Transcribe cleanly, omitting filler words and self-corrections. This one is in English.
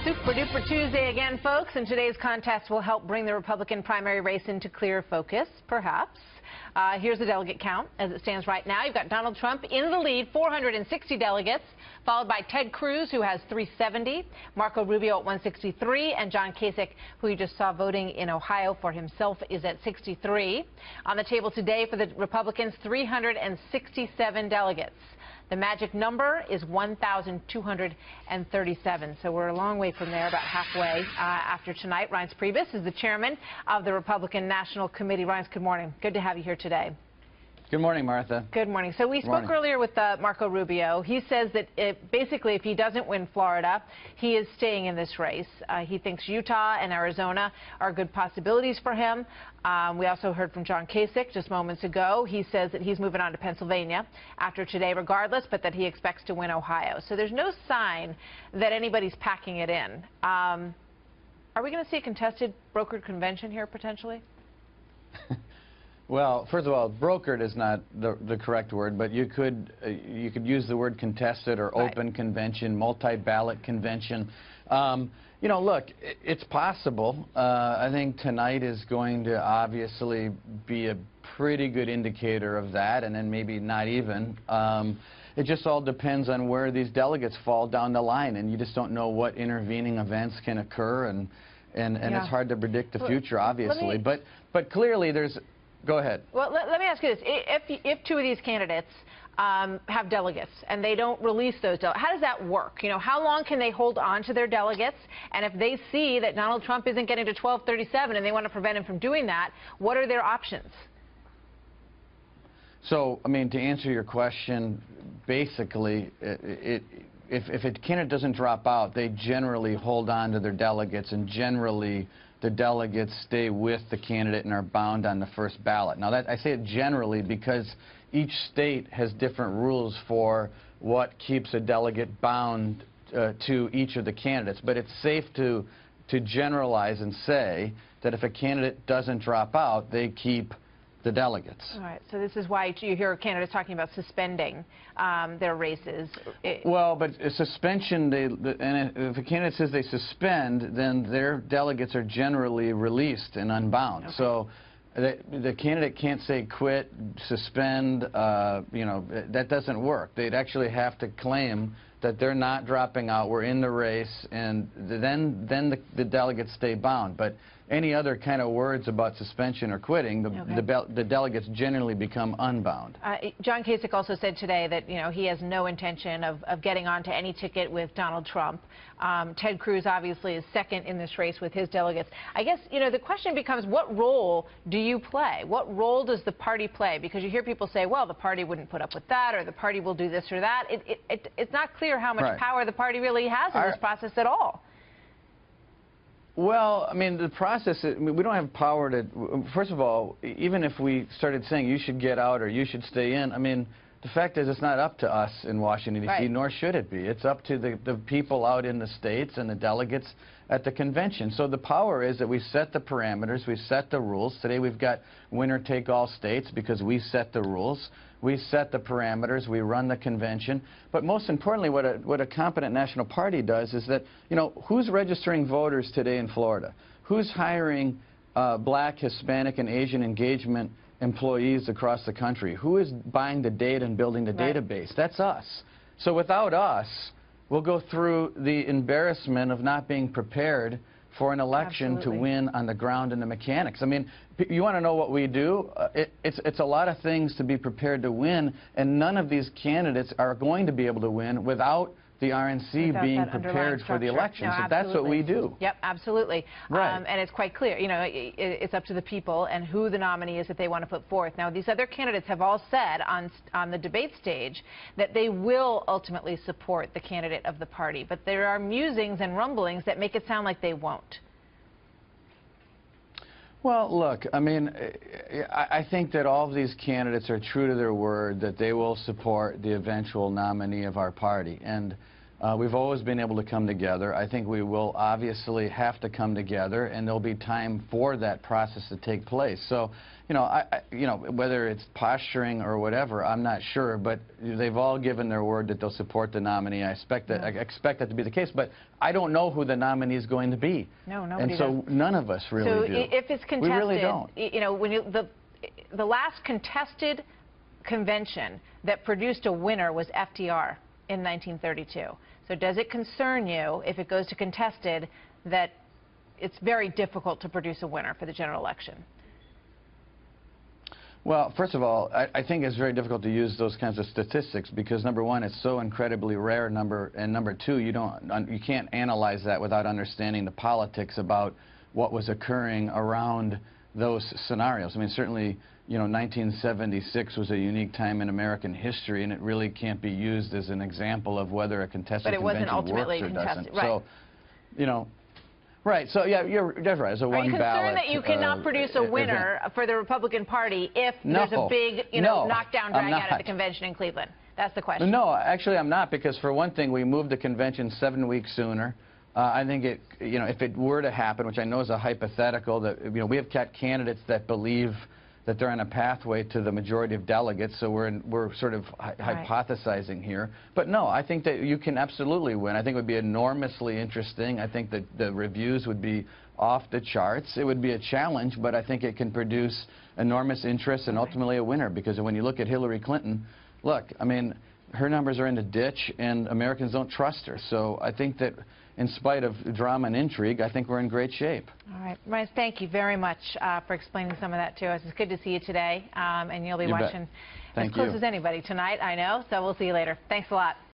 Super duper Tuesday again, folks, and today's contest will help bring the Republican primary race into clear focus, perhaps. Here's the delegate count as it stands right now. You've got Donald Trump in the lead, 460 delegates, followed by Ted Cruz, who has 370, Marco Rubio at 163, and John Kasich, who you just saw voting in Ohio for himself, is at 63. On the table today for the Republicans, 367 delegates. The magic number is 1,237. So we're a long way from there, about halfway after tonight. Reince Priebus is the chairman of the Republican National Committee. Reince, good morning. Good to have you here today. Good morning, Martha. Good morning. So we spoke earlier with Marco Rubio. He says that basically if he doesn't win Florida, he is staying in this race. He thinks Utah and Arizona are good possibilities for him. We also heard from John Kasich just moments ago. He says that he's moving on to Pennsylvania after today regardless, but that he expects to win Ohio. So there's no sign that anybody's packing it in. Are we going to see a contested brokered convention here potentially? Well, first of all, brokered is not the correct word, but you could use the word contested or open convention, multi-ballot convention. You know, look, it's possible. I think tonight is going to obviously be a pretty good indicator of that, and then maybe not even. It just all depends on where these delegates fall down the line, and you just don't know what intervening events can occur, and it's hard to predict the future, obviously. But clearly there's... Go ahead. Well, let me ask you this. If two of these candidates have delegates and they don't release those delegates, how does that work? You know, how long can they hold on to their delegates? And if they see that Donald Trump isn't getting to 1237 and they want to prevent him from doing that, what are their options? So, I mean, to answer your question, basically, if a candidate doesn't drop out, they generally hold on to their delegates, and generally the delegates stay with the candidate and are bound on the first ballot. Now, I say it generally because each state has different rules for what keeps a delegate bound to each of the candidates. But it's safe to generalize and say that if a candidate doesn't drop out, they keep the delegates. All right. So this is why you hear candidates talking about suspending their races. Well, but a suspension, and if a candidate says they suspend, then their delegates are generally released and unbound. Okay. So the candidate can't say quit, suspend, you know, that doesn't work. They'd actually have to claim that they're not dropping out, we're in the race, and then the delegates stay bound. But any other kind of words about suspension or quitting, the delegates generally become unbound. John Kasich also said today that, you know, he has no intention of getting onto any ticket with Donald Trump. Ted Cruz obviously is second in this race with his delegates. I guess, you know, the question becomes, what role do you play? What role does the party play? Because you hear people say, well, the party wouldn't put up with that, or the party will do this or that. It's not clear how much power the party really has in this process at all. Well, I mean, the process, we don't have power to, first of all, even if we started saying you should get out or you should stay in, I mean, the fact is it's not up to us in Washington, D.C., nor should it be. It's up to the people out in the states and the delegates at the convention. So the power is that we set the parameters, we set the rules. Today we've got winner-take-all states because we set the rules. We set the parameters, we run the convention. But most importantly, what a competent national party does is that, you know, who's registering voters today in Florida? Who's hiring black, Hispanic, and Asian engagement employees across the country? Who is buying the data and building the database? That's us. So without us, we'll go through the embarrassment of not being prepared for an election to win on the ground and the mechanics. I mean, you want to know what we do? It's a lot of things to be prepared to win, and none of these candidates are going to be able to win without the RNC being prepared for the election. So that's what we do. Yep, absolutely. And it's quite clear. You know, it's up to the people and who the nominee is that they want to put forth. Now, these other candidates have all said on the debate stage that they will ultimately support the candidate of the party. But there are musings and rumblings that make it sound like they won't. Well, look, I mean, I think that all of these candidates are true to their word that they will support the eventual nominee of our party. And We've always been able to come together. I think we will obviously have to come together, and there'll be time for that process to take place. So, you know, whether it's posturing or whatever, I'm not sure, but they've all given their word that they'll support the nominee. I expect that to be the case, but I don't know who the nominee is going to be. No, nobody does. And so none of us really do. So if it's contested, we really don't. You know, when the last contested convention that produced a winner was FDR in 1932. So does it concern you, if it goes to contested, that it's very difficult to produce a winner for the general election? Well, first of all, I think it's very difficult to use those kinds of statistics because, number one, it's so incredibly rare, and number two, you can't analyze that without understanding the politics about what was occurring around those scenarios. I mean, certainly, you know, 1976 was a unique time in American history, and it really can't be used as an example of whether a contested convention works or doesn't. Right. So, you know. Right. So, yeah, you're right. It's a one ballot. Are you concerned that you cannot produce a winner for the Republican Party if there's a big, you know, knockdown drag out at the convention in Cleveland? That's the question. No, actually, I'm not, because for one thing, we moved the convention 7 weeks sooner. I think you know, if it were to happen, which I know is a hypothetical, that, you know, we have got candidates that believe that they're on a pathway to the majority of delegates, so we're sort of hypothesizing here. But no, I think that you can absolutely win. I think it would be enormously interesting. I think that the reviews would be off the charts. It would be a challenge, but I think it can produce enormous interest and ultimately a winner, because when you look at Hillary Clinton, look, I mean, her numbers are in the ditch and Americans don't trust her. So I think that in spite of drama and intrigue, I think we're in great shape. All right. Reince, thank you very much for explaining some of that to us. It's good to see you today, and you'll be watching as close as anybody tonight, I know, so we'll see you later. Thanks a lot.